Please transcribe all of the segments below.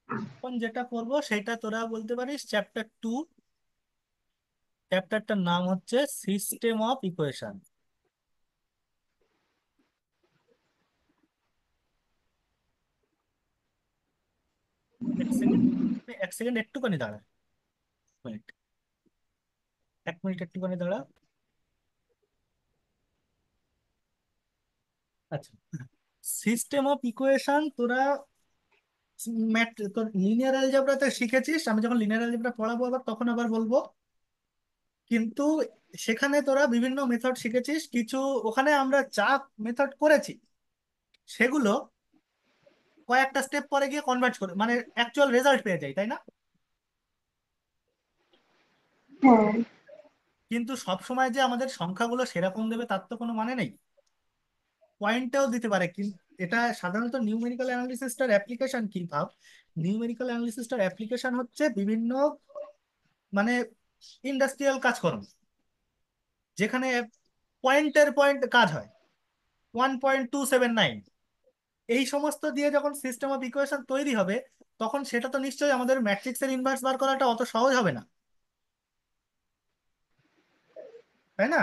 এখন যেটা করব সেটা তোরা বলতে পারিস চ্যাপ্টার 2। চ্যাপ্টারটার নাম হচ্ছে সিস্টেম অফ ইকুয়েশন। এক সেকেন্ড, এক সেকেন্ড একটুখানি দাঁড়া। মিনিট, 1 মিনিট একটুখানি দাঁড়া। আচ্ছা, সিস্টেম অফ ইকুয়েশন তোরা ম্যাথ তোর লিনিয়ার অ্যালজেব্রাতে শিখেছিস। আমি যখন লিনিয়ার অ্যালজেব্রা পড়াবো আবার তখন আবার বলবো। কিন্তু সেখানে তোরা বিভিন্ন মেথড শিখেছিস কিছু। ওখানে আমরা যা মেথড করেছি সেগুলো কয়েকটা স্টেপ পরে গিয়ে কনভার্ট করে মানে অ্যাকচুয়াল রেজাল্ট পেয়ে যাই, তাই না? হ্যাঁ। কিন্তু সব সময় যে আমাদের সংখ্যাগুলো সেরকম দেবে তার তো কোনো মানে নেই। পয়েন্টটাও দিতে পারে, কিন্তু এটা সাধারণত নিউমেরিক্যাল অ্যানালিসিসটার অ্যাপ্লিকেশন কি ভাব। নিউমেরিক্যাল অ্যানালিসিসটার অ্যাপ্লিকেশন হচ্ছে বিভিন্ন মানে ইন্ডাস্ট্রিয়াল কাজকর্ম, যেখানে পয়েন্টের পয়েন্ট কাজ হয়। 1.279 এই সমস্ত দিয়ে যখন সিস্টেম অফ ইকুয়েশন তৈরি হবে, তখন সেটা তো নিশ্চয়ই আমাদের ম্যাট্রিক্সের ইনভার্স বার করাটা অত সহজ হবে না, তাই না?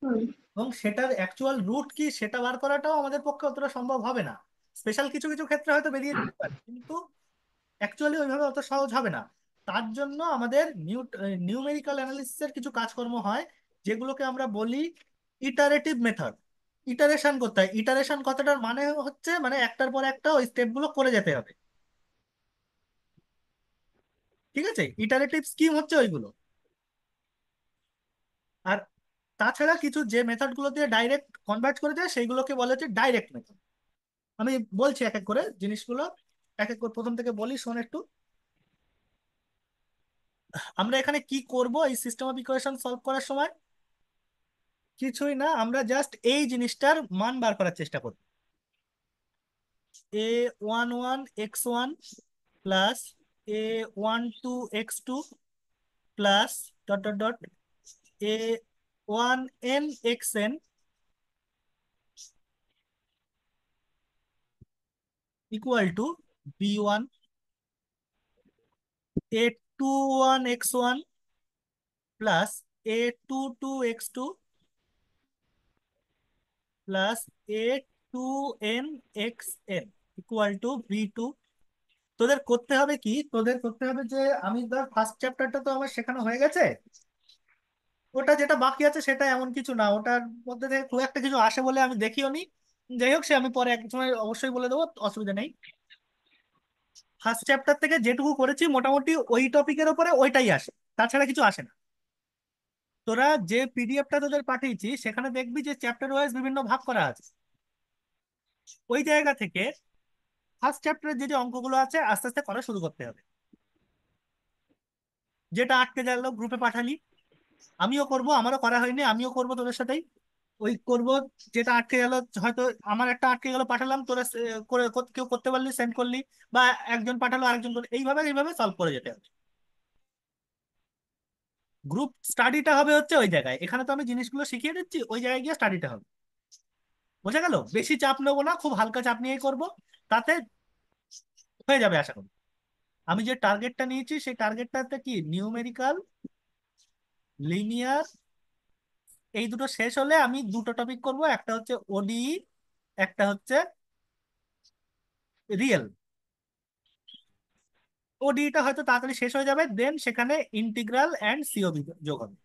হুম। এবং সেটার অ্যাকচুয়াল রুট কি সেটা বার করাটাও আমাদের পক্ষে অতটা সম্ভব হবে না। স্পেশাল কিছু কিছু ক্ষেত্রে হয়তো বেরিয়ে যেতে পারে, কিন্তু অ্যাকচুয়ালি ওইভাবে অত সহজ হবে না। তার জন্য আমাদের নিউমেরিক্যাল অ্যানালিসিসের কিছু কাজকর্ম হয়, যেগুলোকে আমরা বলি ইটারেটিভ মেথড। ইটারেশন করতে হয়। ইটারেশন কথাটার মানে হচ্ছে মানে একটার পর একটা ওই স্টেপগুলো করে যেতে হবে। ঠিক আছে, ইটারেটিভ স্কিম হচ্ছে ওইগুলো। আর তাছাড়া কিছু যে মেথড গুলো দিয়ে ডাইরেক্ট কনভার্ট করে দেয় সেইগুলোকে বলে হচ্ছে ডাইরেক্ট মেথড। আমি বলছি এক এক করে জিনিসগুলো, এক এক করে প্রথম থেকে বলি, শোন একটু। আমরা এখানে কি করব এই সিস্টেম অফ ইকুয়েশন সলভ করার সময়? কিছুই না, আমরা জাস্ট এই জিনিসটার মান বার করার চেষ্টা করব। a11 x1 plus a12 x2 plus dot dot dot a1n xn equal two b1 a21 x1 plus a22 x2 plus a2n xn equal two b2। তোদের করতে হবে কি, তোদের করতে হবে যে আমি ধর ফার্স্ট চ্যাপ্টারটা তো আমার শেখানো হয়ে গেছে। ওটা যেটা বাকি আছে সেটা এমন কিছু না, ওটার মধ্যে থেকে খুব একটা কিছু আসে বলে আমি দেখিও নি। যাই হোক, সে আমি পরে এক সময় অবশ্যই বলে দেবো, অসুবিধা নেই। ফার্স্ট চ্যাপ্টার থেকে যেটুকু করেছি মোটামুটি ওই টপিকের ওপরে ওইটাই আসে, তাছাড়া কিছু আসে না। তোরা যে পিডিএফটা তোদের পাঠিয়েছি সেখানে দেখবি যে চ্যাপ্টার ওয়াইজ বিভিন্ন ভাগ করা আছে। ওই জায়গা থেকে ফার্স্ট চ্যাপ্টারের যে যে অঙ্কগুলো আছে আস্তে আস্তে করা শুরু করতে হবে। যেটা আটকে গেল গ্রুপে পাঠালি, আমিও করব, আমারও করা হয়নি, আমিও করব তোদের সাথেই। ওই করব, যেটা আটকে গেল, হয়তো আমার একটা আটকে গেল পাঠালাম, তোরা করে কেউ করতে পারলি সেন্ড করলি, বা একজন পাঠালো আরেকজন করলো, এইভাবে এইভাবে সলভ করে যেতে হবে। গ্রুপ স্টাডিটা হবে হচ্ছে ওই জায়গায়, এখানে তো আমি জিনিসগুলো শিখিয়ে দিচ্ছি, ওই জায়গায় গিয়ে স্টাডিটা হবে। বোঝা গেল? বেশি চাপ নেবো না, খুব হালকা চাপ নিয়েই করব, তাতে হয়ে যাবে আশা করি। আমি যে টার্গেটটা নিয়েছি সেই টার্গেটটাতে কি নিউমেরিক্যাল, লিনিয়ার, এই দুটো শেষ হলে আমি দুটো টপিক করব, একটা হচ্ছে ওডিই, একটা হচ্ছে রিয়েল। ওডিটা হয়তো তাড়াতাড়ি শেষ হয়ে যাবে, দেন সেখানে ইন্টিগ্রাল অ্যান্ড সিওবি যোগ হবে।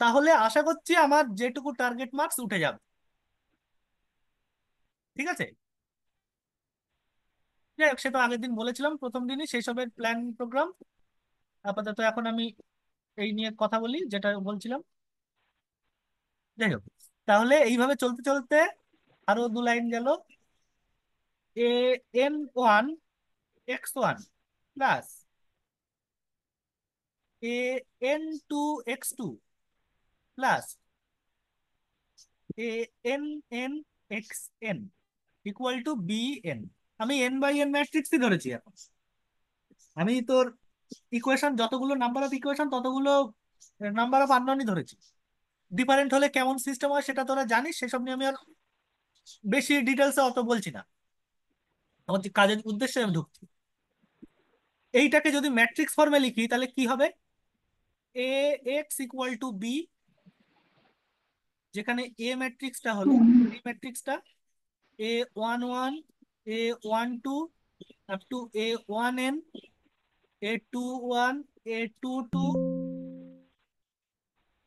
তাহলে আশা করছি আমার যেটুকু টার্গেট মার্কস উঠে যাবে। ঠিক আছে, যাই হোক, সে তো আগের দিন বলেছিলাম প্রথম দিনই সেই সবের প্ল্যান প্রোগ্রাম। আপাতত এখন আমি এই নিয়ে কথা বলি যেটা বলছিলাম। যাই হোক, তাহলে এইভাবে চলতে চলতে আরো 2 লাইন গেল। a n1 x1 plus a n2 x2 plus a n n xn equal to bn। আমি n বাই n ম্যাট্রিক্সই ধরেছি এখন। আমি তোর ইকুয়েশন যতগুলো নাম্বার অফ ইকুয়েশন ততগুলো নাম্বার অফ আননোনই ধরেছি। ডিফারেন্ট হলে কেমন সিস্টেম হয় সেটা তোরা জানিস, সেসব নিয়ে আমি আর বেশি ডিটেলসে অত বলছি না, আমার যে কাজের উদ্দেশ্যে আমি ঢুকছি। এইটাকে যদি ম্যাট্রিক্স ফর্মে লিখি তাহলে কি হবে? এ এক্স ইকুয়াল টু বি, যেখানে এ ম্যাট্রিক্সটা হলো, হুম। এই ম্যাট্রিক্সটা A11, A12 up to A1n, A21, A22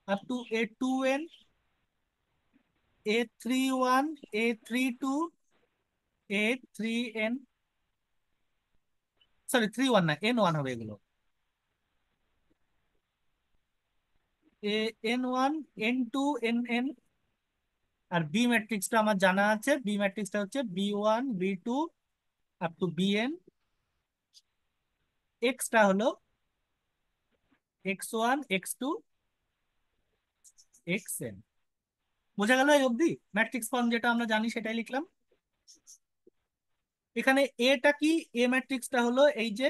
up to A2n, A31, A32, A3n, sorry 31 না, N1 হবে এগুলো। N1, N2, Nn। আর বি ম্যাট্রিক্সটা আমার জানা আছে, বি ম্যাট্রিক্সটা হচ্ছে B1, B2 up to Bn। Extra হলো X1, X2, Xn। বোঝা গেল এই অবধি? ম্যাট্রিক্স ফর্ম যেটা আমরা জানি সেটাই লিখলাম। এখানে এটা কি? এ ম্যাট্রিক্সটা হলো এই যে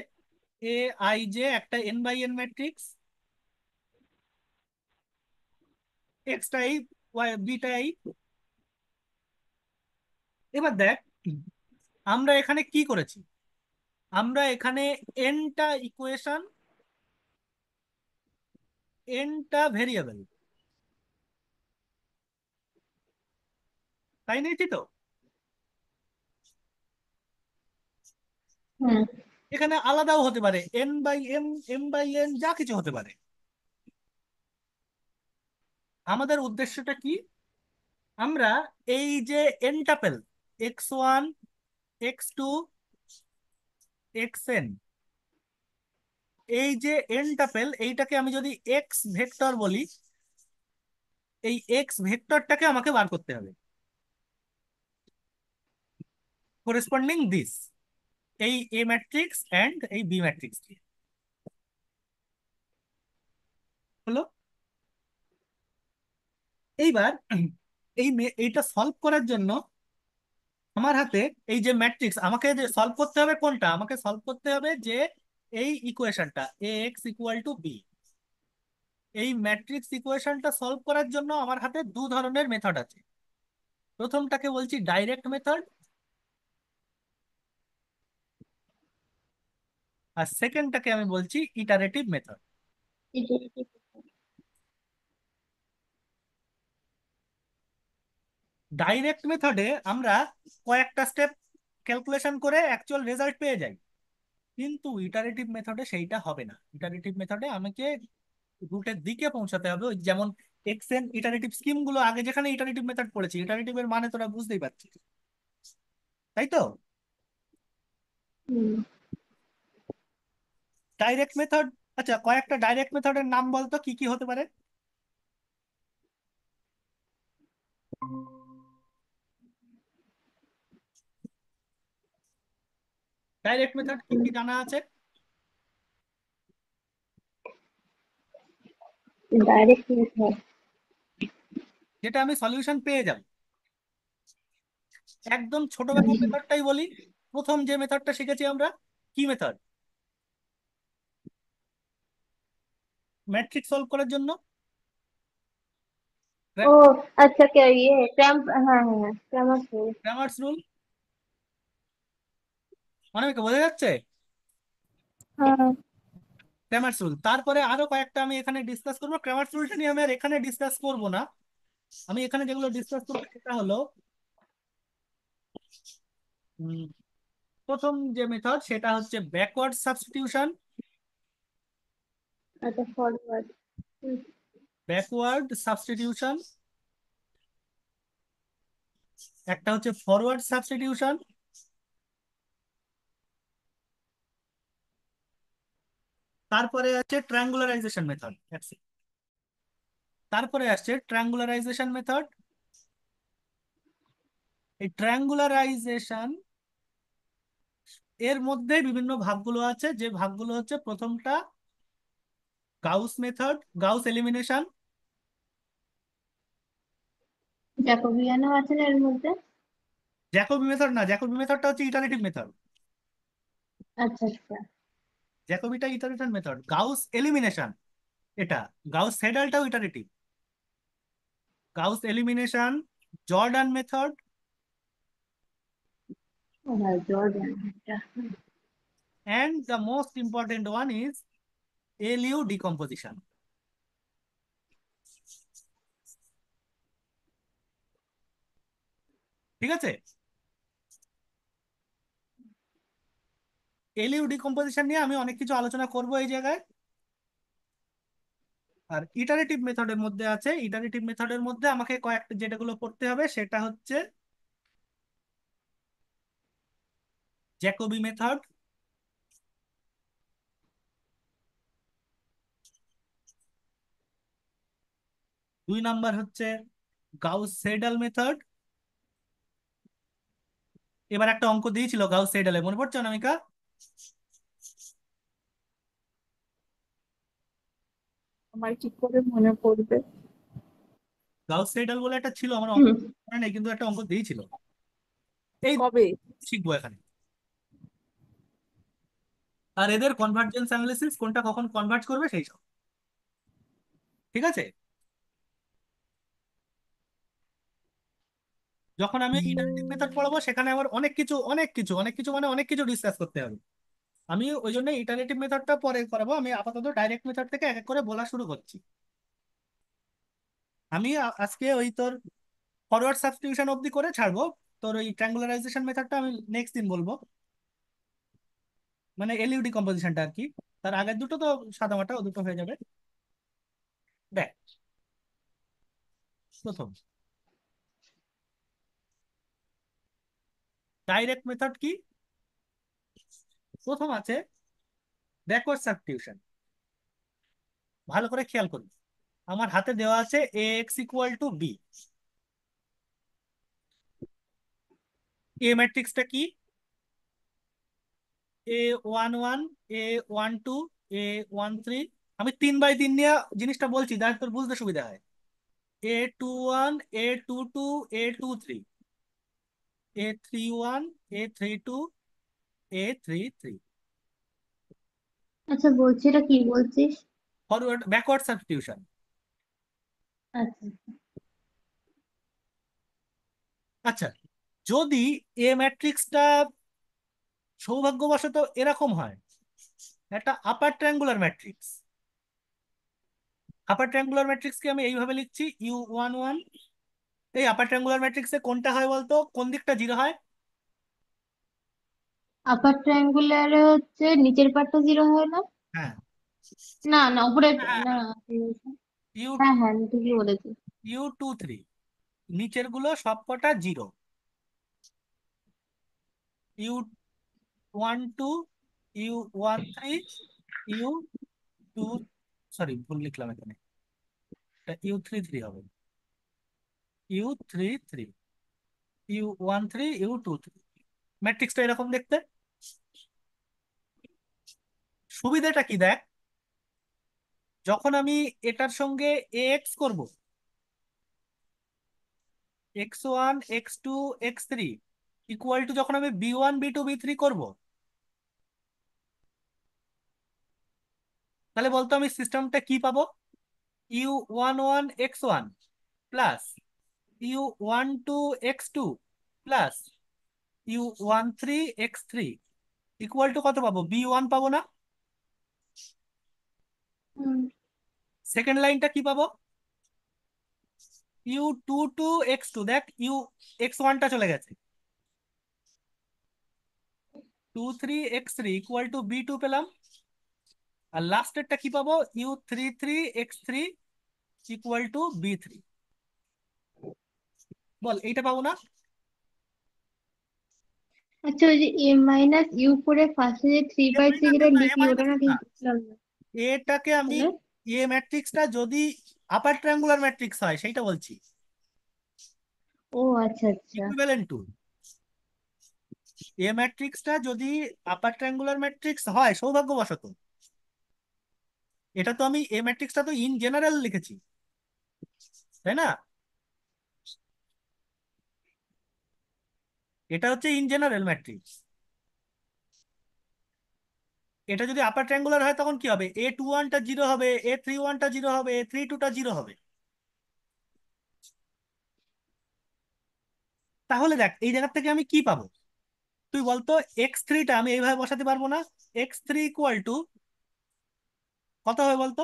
এ আই জে, একটা এন বাই এন ম্যাট্রিক্স। এক্সটা এই, ওয়াই বিটা এই। এবার দেখ, আমরা এখানে কি করেছি? আমরা এখানে এনটা ইকুয়েশন, এনটা ভেরিয়েবল, তাই নিয়েছি তো? হুম। এখানে আলাদাও হতে পারে, N by M, M by N, যা কিছু হতে পারে। আমাদের উদ্দেশ্যটা কি? আমরা এই যে এনটা পেল, X1, X2, Xn, এই যে এনটা পেল, এইটাকে আমি যদি এক্স ভেক্টর বলি, এই এক্স ভেক্টরটাকে আমাকে বার করতে হবে করেসপন্ডিং দিস, এই এ ম্যাট্রিক্স অ্যান্ড এই বি ম্যাট্রিক্স দিয়ে। হলো? এইবার এইটা সলভ করার জন্য আমার হাতে এই যে ম্যাট্রিক্স, আমাকে যে সলভ করতে হবে কোনটা? আমাকে সলভ করতে হবে যে এই ইকুয়েশনটা এ এক্স ইকুয়াল টু বি। এই ম্যাট্রিক্স ইকুয়েশনটা সলভ করার জন্য আমার হাতে দু ধরনের মেথড আছে। প্রথমটাকে বলছি ডাইরেক্ট মেথড, আর সেকেন্ডটাকে আমি বলছি ইটারেটিভ মেথড। iterative। ডাইরেক্ট মেথডে আমরা কয়েকটা স্টেপ ক্যালকুলেশন করে অ্যাকচুয়াল রেজাল্ট পেয়ে যাই, কিন্তু ইটারেটিভ মেথডে সেইটা হবে না। ইটারেটিভ মেথডে আমাকে রুটের দিকে পৌঁছাতে হবে। ওই যেমন এক্সেন ইটারেটিভ স্কিম গুলো আগে যেখানে ইটারেটিভ মেথড পড়েছি, ইটারেটিভ এর মানে তোরা বুঝতেই পারছিস, তাই তো? হুম। ডাইরেক্ট মেথড, আচ্ছা কয়েকটা ডাইরেক্ট মেথডের নাম বলতো কি কি হতে পারে? ডাইরেক্ট মেথড কি কি জানা আছে? Direct method. যেটা আমি সলিউশন পেয়ে যাব। একদম ছোটবেলার মেথডটাই বলি। প্রথম যে মেথডটা শিখেছি আমরা, কি মেথড? ম্যাট্রিক্স সলভ করার জন্য ও আচ্ছা, क्या ये क्रैम्प? हाँ हाँ हाँ, क्रैमर्स रूल। Cramer's rule. অনেক বোঝা যাচ্ছে? हाँ। ক্র্যামার্স রুল, তারপরে আরো কয়েকটা আমি এখানে ডিসকাস করবো। ক্র্যামার্স রুলটা নিয়ে আমি আর এখানে ডিসকাস করব না। আমি এখানে যেগুলো ডিসকাস করবো সেটা হলো উম, প্রথম যে মেথড সেটা হচ্ছে ব্যাকওয়ার্ড সাবস্টিটিউশন। अच्छा, फॉरवर्ड। ব্যাকওয়ার্ড সাবস্টিটিউশন, একটা হচ্ছে ফরওয়ার্ড সাবস্টিটিউশন, তারপরে আছে ট্রায়াঙ্গুলারাইজেশন মেথড। তারপরে আসছে ট্রায়াঙ্গুলারাইজেশন মেথড। এই ট্রায়াঙ্গুলারাইজেশন এর মধ্যে বিভিন্ন ভাগগুলো আছে, যে ভাগগুলো হচ্ছে প্রথমটা গাউস মেথড, গাউস এলিমিনেশন। জ্যাকোবিয়ানও আছে না এর মধ্যে? জ্যাকোবি মেথড না, জ্যাকোবি মেথডটা হচ্ছে ইটারেটিভ মেথড। আচ্ছা আচ্ছা। জ্যাকোবিটা ইটারেটিভ মেথড। গাউস এলিমিনেশন এটা, গাউস সেডালটাও iterative. Gauss elimination, Jordan method, হ্যাঁ, জর্ডান এটা। And the most important one is LU decomposition. ঠিক আছে? এলইউ ডিকম্পোজিশন নিয়ে আমি অনেক কিছু আলোচনা করব এই জায়গায়। আর ইটারেটিভ মেথডের মধ্যে আছে, ইটারেটিভ মেথডের মধ্যে আমাকে কয়েকটা যেটাগুলো পড়তে হবে সেটা হচ্ছে জ্যাকোবি মেথড, 2 নাম্বার হচ্ছে গাউস সেডাল মেথড। এবার একটা অঙ্ক দিয়েছিল গাউস সেডালে, মনে পড়ছে অনামিকা? আমার কি করে মনে পড়বে? গাউস সেডাল বলে একটা ছিল, আমার অঙ্ক হুম। মনে নেই, কিন্তু একটা অঙ্ক দিয়েছিল। এই কবে? শিখবো এখানে। আর এদের কনভার্জেন্স অ্যানালিসিস, কোনটা কখন কনভার্জ করবে সেই সব। ঠিক আছে? যখন আমি ইটারেটিভ মেথড পড়াবো সেখানে আমার অনেক কিছু মানে অনেক কিছু ডিসকাস করতে হবে। আমি ওই জন্য ইটারেটিভ মেথডটা পরে করাবো, আমি আপাতত ডাইরেক্ট মেথড থেকে এক এক করে বলা শুরু করছি। আমি আজকে ওই তোর ফরওয়ার্ড সাবস্টিটিউশন অবধি করে ছাড়বো। তোর ওই ট্রাঙ্গুলারাইজেশন মেথডটা আমি নেক্সট দিন বলবো, মানে এলইউডি কম্পোজিশনটা আর কি। তার আগের দুটো তো সাদামাটা, ও দুটো হয়ে যাবে। দেখ, প্রথম ডাইরেক্ট মেথড কি? প্রথম আছে ব্যাকওয়ার্ড সাবস্টিটিউশন। ভালো করে খেয়াল করুন, আমার হাতে দেওয়া আছে এ এক্স ইকুয়াল টু বি। এ ম্যাট্রিক্সটা কি? A11, A12, A13। আমি 3 বাই 3 নিয়ে জিনিসটা বলছি যাতে তোর বুঝতে সুবিধা হয়। A21, A22, A23, A31, A32, A33। আচ্ছা, বলছি এটা কি বলছিস? Forward backward substitution. আচ্ছা। আচ্ছা, যদি এ ম্যাট্রিক্সটা সৌভাগ্যবশত এরকম হয়, একটা আপার ট্রায়াঙ্গুলার ম্যাট্রিক্স। আপার ট্রায়াঙ্গুলার ম্যাট্রিক্সকে আমি এইভাবে লিখছি, U11। এই আপার ট্রায়াঙ্গুলার ম্যাট্রিক্সে কোনটা হয় বলতো, কোন দিকটা জিরো হয়? আপার ট্রায়াঙ্গুলারে হচ্ছে নিচের পার্টটা জিরো হয় না? হ্যাঁ, না না, উপরের। হ্যাঁ, না। হ্যাঁ। ইউ হ্যাঁ হ্যাঁ, ঠিকই বলেছিস। U23, নিচের গুলো সবকটা zero. U12, U13, U2, sorry ভুল লিখলাম এখানে, এটা U33 হবে। U33, U13, U23। ম্যাট্রিক্সটা এরকম দেখতে। সুবিধাটা কি দেখ, যখন আমি এটার সঙ্গে এক্স করব, X1, X2, X3 equal to যখন আমি B1, B2, B3 করব, তাহলে বলতো আমি সিস্টেমটা কি পাবো? U11, X1 plus U12, X2 plus U13, X3 equal to কত পাবো? B1 পাবো না? হুম। সেকেন্ড লাইনটা কি পাবো? U22, X2, দেখ X1টা চলে গেছে। 23, X3 ইকুয়াল টু B2 পেলাম। আর লাস্টেরটা কি পাবো? U33, X3 equal to B3। বল এইটা পাবো না? আচ্ছা, ওই যে এ মাইনাস ইউ করে ফার্স্টে যে three A by three minus যেটা না, এ লিখি ওটা মাইনাস না, না, ঠিক বুঝলাম না। এটাকে আমি, তাহলে? এ ম্যাট্রিক্সটা যদি আপার ট্রায়াঙ্গুলার ম্যাট্রিক্স হয় সেইটা বলছি, ও আচ্ছা আচ্ছা। Equivalent to. এ ম্যাট্রিক্সটা যদি আপার ট্রায়াঙ্গুলার ম্যাট্রিক্স হয় সৌভাগ্যবশত, এটা তো আমি এ ম্যাট্রিক্সটা তো ইন জেনারেল লিখেছি, তাই না? এটা হচ্ছে ইন জেনারেল ম্যাট্রিক্স। এটা যদি আপার ট্রায়াঙ্গুলার হয় তখন কি হবে? A21টা জিরো হবে, A31টা জিরো হবে, A32টা জিরো হবে। তাহলে দেখ এই জায়গা থেকে আমি কি পাবো? তুই বলতো x3টা আমি এইভাবে বসাতে পারবো না? x3 ইকুয়াল টু কত হবে বলতো?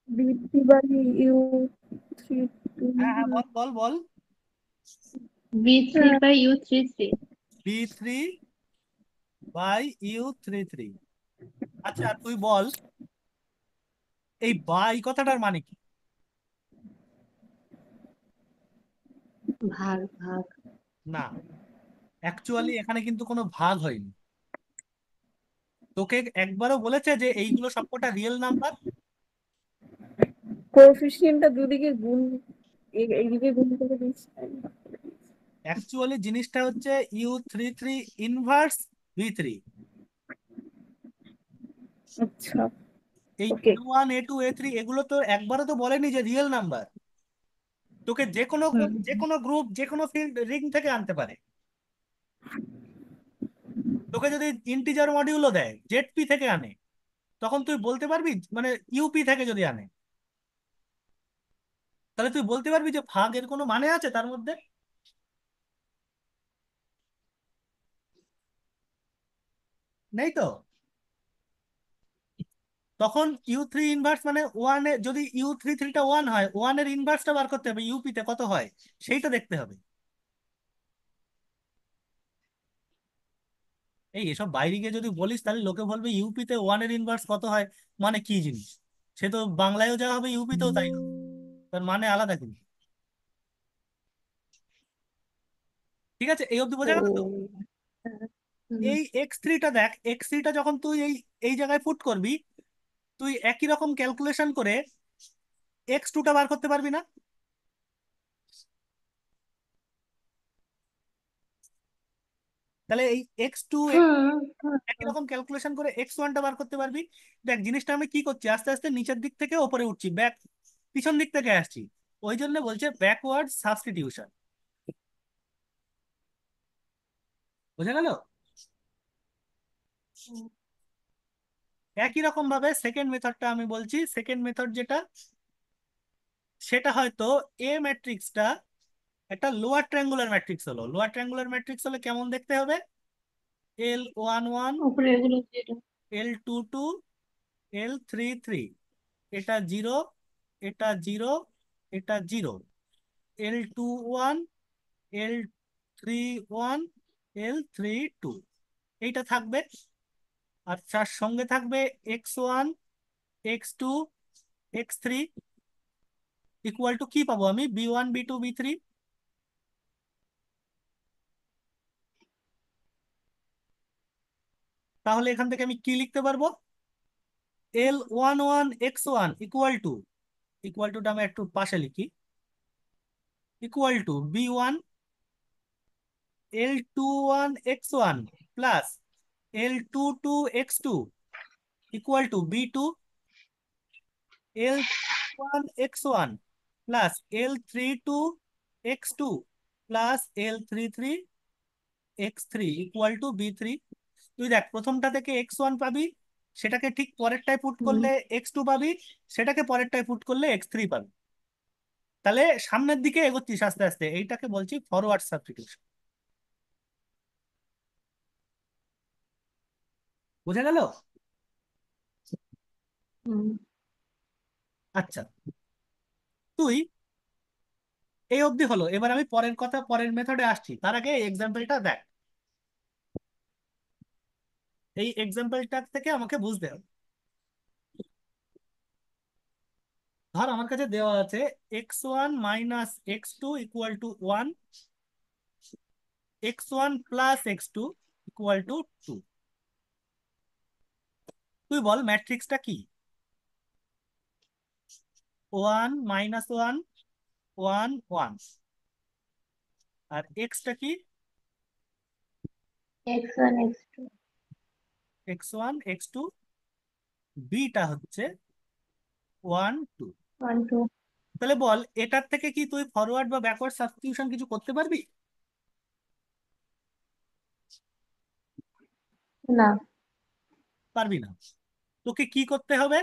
বি3 বাই ইউ3। হ্যাঁ হ্যাঁ, বল বল বল। B3/U33। b3/u33। আচ্ছা তুই বল, এই বাই কথাটার মানে কি? ভাগ ভাগ। না, অ্যাকচুয়ালি এখানে কিন্তু কোনো ভাগ হয়নি। তোকে একবারও বলেছে যে এইগুলো সবকটা রিয়েল নাম্বার? কোএফিসিয়েন্টটা দুদিকে গুণ, এইদিকে গুণ করে দিচ্ছি, তাই না? অ্যাকচুয়ালি জিনিসটা হচ্ছে u33 ইনভার্স v3। আচ্ছা। এই ওকে। a1 a2 a3 এগুলো তো একবারও তো বলেনি যে রিয়েল নাম্বার। তোকে যে কোনো হুম। যে কোনো গ্রুপ যে কোনো ফিল্ড রিং থেকে আনতে পারে। তোকে যদি ইন্টিজার মডিউলও দেয় জেডপি থেকে আনে, তখন তুই বলতে পারবি, মানে ইউপি থেকে যদি আনে, তাহলে তুই বলতে পারবি যে ভাগের কোনো মানে আছে তার মধ্যে? নেই তো। তখন u3 ইনভার্স মানে ওয়ানে, যদি u33টা 1 হয়, 1 এর ইনভার্সটা বার করতে হবে ইউপি তে কত হয়, সেইটা দেখতে হবে। এই এসব বাইরে গিয়ে যদি বলিস তাহলে লোকে বলবে ইউপি তে 1 এর ইনভার্স কত হয়, মানে কি জিনিস? সে তো বাংলায়ও যা হবে ইউপি তেও তাই হবে, তার মানে আলাদা কিন্তু। ঠিক আছে, এই অবধি বোঝা গেল তো? ও। হুম। এই x3টা দেখ, x3টা যখন তুই এই এই জায়গায় পুট করবি, তুই একই রকম ক্যালকুলেশন করে x2টা বার করতে পারবি না? তাহলে এই x2 হুম। হুম। একই রকম ক্যালকুলেশন করে x1টা বার করতে পারবি। দেখ জিনিসটা আমি কি করছি, আস্তে আস্তে নিচের দিক থেকে ওপরে উঠছি, ব্যাক পিছন দিক থেকে আসছি। ওই জন্য বলছে ব্যাকওয়ার্ড সাবস্টিটিউশন। বোঝা গেল? হুম। একই রকম ভাবে সেকেন্ড মেথডটা আমি বলছি। সেকেন্ড মেথড যেটা, সেটা হয়তো এ ম্যাট্রিক্সটা একটা লোয়ার ট্রায়াঙ্গুলার ম্যাট্রিক্স হলো। লোয়ার ট্রায়াঙ্গুলার ম্যাট্রিক্স হলে কেমন দেখতে হবে? L11, উপরে এগুলো যেটা। L22, L33, এটা জিরো, এটা জিরো, এটা জিরো, L21, L31, L32, এইটা থাকবে। আর তার সঙ্গে থাকবে x1, x2, x3 equal to কি পাবো আমি, b1 b2 b3। তাহলে এখান থেকে আমি কি লিখতে পারবো? L11 x1 ইকুয়াল টুটা আমি একটু পাশে লিখি, equal to b1 L21 x1 plus L22 x2 equal to b2 L1 x1 plus L32 x2 plus L33 x3 equal to b3। তুই দেখ প্রথমটা থেকে x1 পাবি, সেটাকে ঠিক পরেরটায় পুট হুম। করলে x2 পাবি, সেটাকে পরেরটায় পুট করলে x3 পাবি। তাহলে সামনের দিকে এগোচ্ছিস আস্তে আস্তে, এইটাকে বলছি ফরওয়ার্ড সাবস্টিটিউশন। বুঝা গেল? হুম। আচ্ছা, তুই এই অবধি হলো, এবার আমি পরের কথা, পরের মেথডে আসছি, তার আগে এক্সাম্পলটা দেখ। এই এক্সাম্পলটা থেকে আমাকে বুঝতে হবে। ধর আমার কাছে দেওয়া আছে x1 - x2 = 1, x1 + x2 = 2। তুই বল ম্যাট্রিক্সটা কি? 1 - 1 1 1। আর এক্সটা কি? x1 x2। x1 x2, beta হচ্ছে 1 2। 1 2। তাহলে বল এটার থেকে কি তুই ফরওয়ার্ড বা ব্যাকওয়ার্ড সাবস্টিটিউশন কিছু করতে পারবি? না। পারবি না। তোকে কি করতে হবে?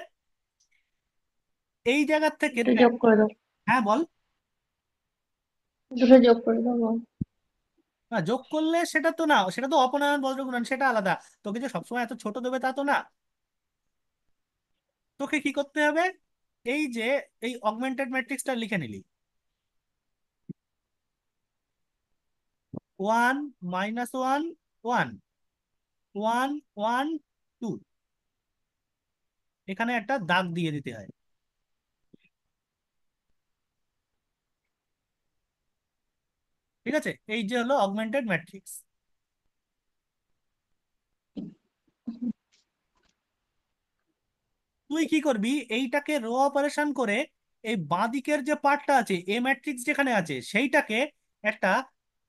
এই জায়গার থেকে একটু দেখ। যোগ করে দাও। হ্যাঁ বল। দুটো যোগ করে দেবো। না, যোগ করলে সেটা তো না, সেটা তো অপনয়ন বজ্র গুণন, সেটা আলাদা। তোকে যে সবসময় এত ছোট দেবে তা তো না। তোকে কি করতে হবে, এই যে এই অগমেন্টেড ম্যাট্রিক্সটা লিখে নিলি, 1 - 1 1 1 2, এখানে একটা দাগ দিয়ে দিতে হয়। ঠিক আছে, এই যে হলো অগমেন্টেড ম্যাট্রিক্স। তুই কি করবি, এইটাকে রো অপারেশন করে এই বাঁদিকের যে পার্টটা আছে এ ম্যাট্রিক্স যেখানে আছে সেইটাকে একটা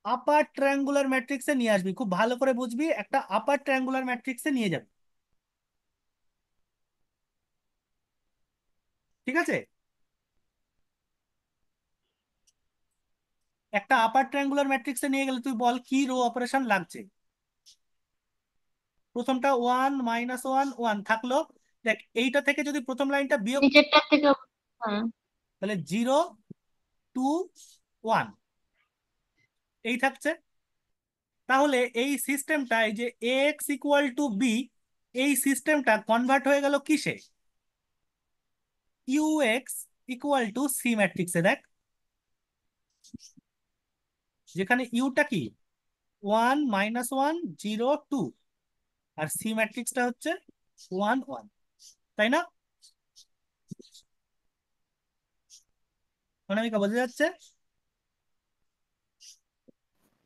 আপার ট্রায়াঙ্গুলার ম্যাট্রিক্সে নিয়ে আসবি। খুব ভালো করে বুঝবি, একটা আপার ট্রায়াঙ্গুলার ম্যাট্রিক্সে নিয়ে যাবি। ঠিক আছে, একটা আপার ট্রায়াঙ্গুলার ম্যাট্রিক্সে নিয়ে গেলে তুই বল কি রো অপারেশন লাগছে। প্রথমটা 1 - 1 1 থাকলো। দেখ, এইটা থেকে যদি প্রথম লাইনটা বিয়োগ, নিচেরটার থেকে। হ্যাঁ। তাহলে 0 2 1 এই থাকছে। তাহলে এই সিস্টেমটা, এই যে এক্স ইকুয়াল টু বি, এই সিস্টেমটা কনভার্ট হয়ে গেল কিসে, U X equal to C ম্যাট্রিক্সে। দেখ, যেখানে ইউটা কি 1 - 1 0 2, আর সি ম্যাট্রিক্সটা হচ্ছে 1 1, তাই না? অনামিকা, বোঝা যাচ্ছে?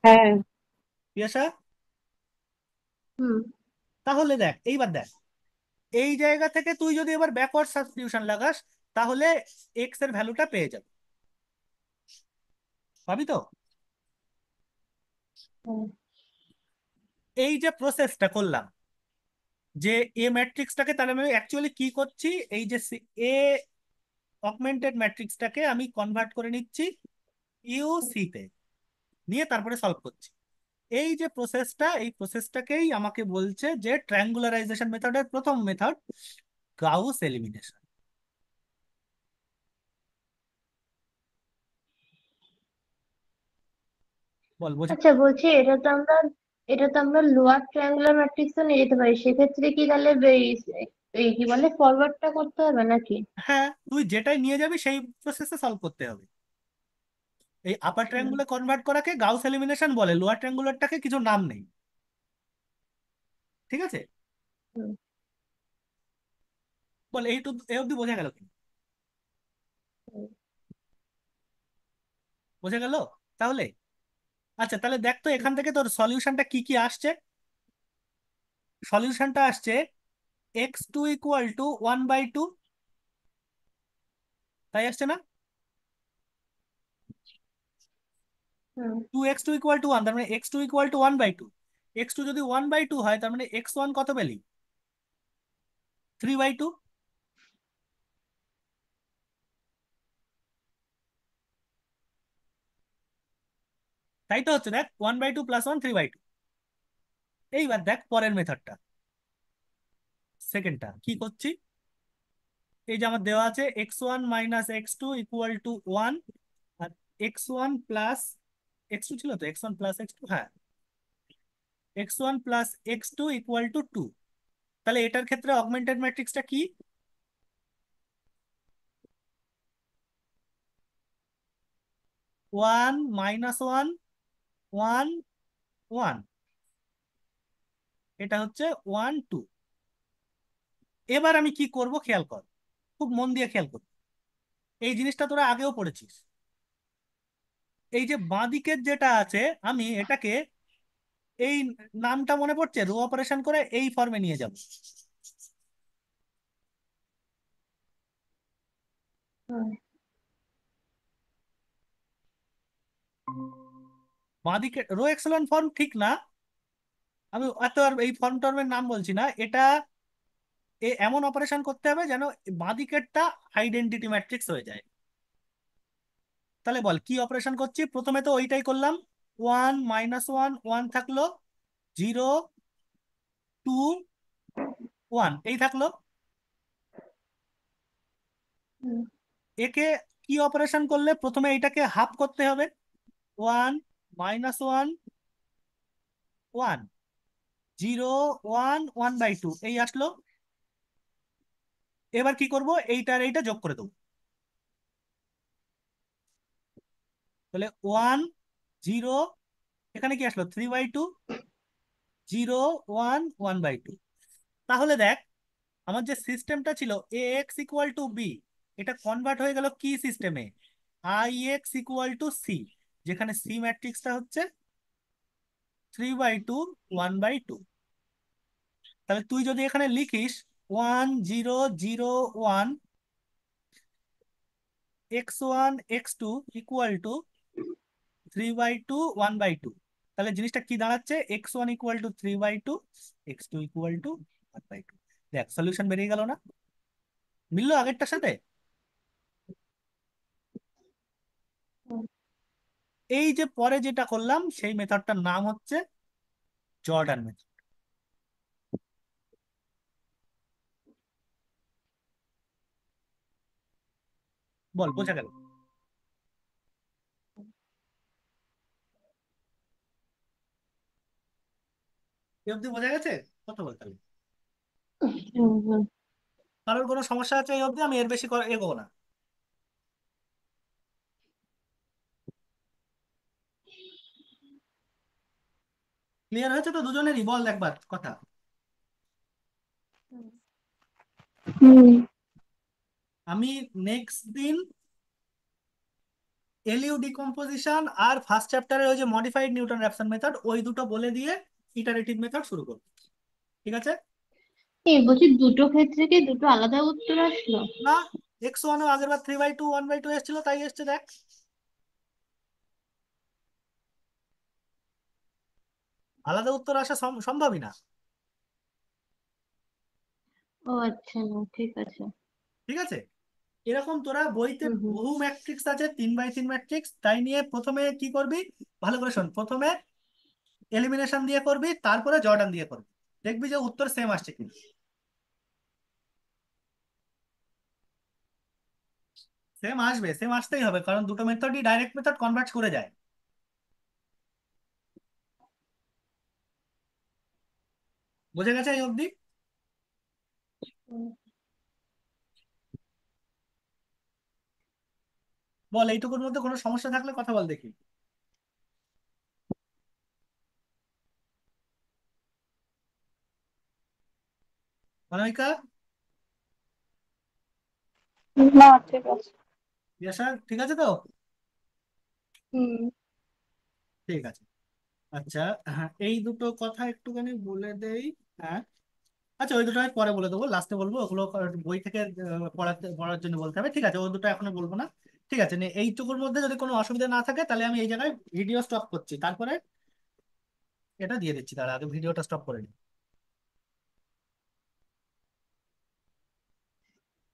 হ্যাঁ। পিয়াসা, হুম। তাহলে দেখ, এইবার দেখ, এই জায়গা থেকে তুই যদি এবার ব্যাকওয়ার্ড সাবস্টিটিউশন লাগাস, তাহলে এক্স এর ভ্যালুটা পেয়ে যাবে। পাবি তো? হ্যাঁ। এই যে প্রসেসটা করলাম, যে এ ম্যাট্রিক্সটাকে, তাহলে আমি অ্যাকচুয়ালি কি করছি, এই যে এ অগমেন্টেড ম্যাট্রিক্সটাকে আমি কনভার্ট করে নিচ্ছি ইউ সি তে, নিয়ে তারপরে সলভ করছি। এই যে প্রসেসটা, এই প্রসেসটাকেই আমাকে বলছে যে ট্রায়াঙ্গুলারাইজেশন মেথডের প্রথম মেথড, গাউস এলিমিনেশন। বল, বোঝা? আচ্ছা, বলছি এটা তো আমরা লোয়ার ট্রায়াঙ্গুলার ম্যাট্রিক্সও নিয়ে যেতে পারি, সেক্ষেত্রে কি তাহলে এই কি বলে ফরওয়ার্ডটা করতে হবে নাকি? হ্যাঁ, তুই যেটাই নিয়ে যাবি সেই প্রসেসে সলভ করতে হবে। এই আপার হুম। ট্রায়াঙ্গুলার কনভার্ট করাকে গাউস এলিমিনেশন বলে, লোয়ার ট্রায়াঙ্গুলারটাকে কিছু নাম নেই। ঠিক আছে, হুম। বল এই অব্দি বোঝা গেল কি? হুম। বোঝা গেল তাহলে? আচ্ছা, তাহলে দেখ তো এখান থেকে তোর সলিউশনটা কি কি আসছে। সলিউশনটা আসছে x2 = 1/2, তাই আসছে না? হুম। 2x2 = 1, তার মানে x2 = 1/2। x2 যদি 1/2 হয়, তার মানে x1 কত পেলি, 3/2। তাই তো হচ্ছে, দেখ 1/2 + 1 3/2। এইবার দেখ পরের মেথডটা, সেকেন্ডটা কি করছি। এই যে আমার দেওয়া আছে x1 - x2 = 1, আর x1 প্লাস x2 ছিল তো, x1 প্লাস x2, হ্যাঁ, x1 প্লাস x2 = 2। তাহলে এটার ক্ষেত্রে অগমেন্টেড ম্যাট্রিক্সটা কি, 1 - 1 1 1, এটা হচ্ছে 1 2। এবার আমি কি করব খেয়াল কর, খুব মন দিয়ে খেয়াল কর। এই জিনিসটা তোরা আগেও পড়েছিস। এই যে বাঁদিকের যেটা আছে, আমি এটাকে, এই নামটা মনে পড়ছে, রো অপারেশন করে এই ফর্মে নিয়ে যাব। হুম। বাঁদিকে রো এক্সেলন ফর্ম ঠিক না, আমি এত আর এই ফর্ম টর্মের নাম বলছি না। এটা এমন অপারেশন করতে হবে যেন বাঁদিকেরটা আইডেন্টিটি ম্যাট্রিক্স হয়ে যায়। তাহলে বল কি অপারেশন করছি, প্রথমে তো ওইটাই করলাম, 1 - 1 1 থাকলো, 0 2 1 এই থাকলো। হুম। একে কি অপারেশন করলে, প্রথমে এটাকে হাফ করতে হবে, ওয়ান, -1, 1, 0, 1, 1/2 এই আসলো। এবার কি করব, এইটার এইটা যোগ করে দেবো। তাহলে 1, 0, এখানে কি আসলো 3/2, 0, 1, 1/2। তাহলে দেখ, আমার যে সিস্টেমটা ছিল A X equal to B, এটা কনভার্ট হয়ে গেল কি সিস্টেমে, I X equal to C, যেখানে সি ম্যাট্রিক্সটা হচ্ছে 3/2, 1/2। তাহলে তুই যদি এখানে লিখিস 1, 0, 0, 1, x1, x2 ইকুয়াল টু 3/2, 1/2, তাহলে জিনিসটা কি দাঁড়াচ্ছে, x1 equal to 3/2, x2 equal to 1/2। দেখ সলিউশন বেরিয়ে গেল না, মিললো আগেরটার সাথে। হুম। এই যে পরে যেটা করলাম সেই মেথডটার নাম হচ্ছে জর্ডান মেথড। বল, বোঝা গেল? এ অব্দি বোঝা গেছে? কথা বলতে হবে। হুম, হুম। কারোর কোনো সমস্যা আছে এই অব্দি? আমি এর বেশি এগোবো না। ক্লিয়ার হয়েছে তো দুজনেরই? বল একবার কথা। হুম। আমি নেক্সট দিন এলইউ ডিকম্পোজিশন আর ফার্স্ট চ্যাপ্টারের ওই যে মডিফাইড নিউটন র্যাপসন মেথড, ওই দুটো বলে দিয়ে ইটারেটিভ মেথড শুরু করব। ঠিক আছে? এই বলছি দুটো ক্ষেত্রে কি দুটো আলাদা উত্তর আসলো? না, x1 আগের বার 3/2, 1/2 এসেছিল, তাই এসছে দেখ। আলাদা উত্তর আসা সম্ভবই না। ও আচ্ছা, না ঠিক আছে। ঠিক আছে? এরকম তোরা বইতে হুম, হুম। বহু ম্যাট্রিক্স আছে, 3/3 ম্যাট্রিক্স, তাই নিয়ে প্রথমে কি করবি, ভালো করে শোন, প্রথমে এলিমিনেশন দিয়ে করবি, তারপরে জর্ডান দিয়ে করবি, দেখবি যে উত্তর সেম আসছে কিনা। সেম আসবে, সেম আসতেই হবে, কারণ দুটো মেথডই ডাইরেক্ট মেথড কনভার্ট করে যায়। বোঝা গেছে এই অবধি? হুম। বল, এইটুকুর মধ্যে কোনো সমস্যা থাকলে কথা বল দেখি। অনামিকা, না ঠিক আছে। ইয়াসা, ঠিক আছে তো? হুম। ঠিক আছে। আচ্ছা, হ্যাঁ, এই দুটো কথা একটুখানি বলে দেই। হ্যাঁ, আচ্ছা, ওই দুটো আমি পরে বলে দেবো, লাস্টে বলবো, ওগুলো বই থেকে পড়ার জন্য বলতে হবে। ঠিক আছে, ওই দুটো এখনো বলবো না। ঠিক আছে, এইটুকুর মধ্যে যদি কোনো অসুবিধা না থাকে তাহলে আমি এই জায়গায় ভিডিও স্টপ করছি, তারপরে এটা দিয়ে দিচ্ছি। তার আগে ভিডিওটা স্টপ করে নিই।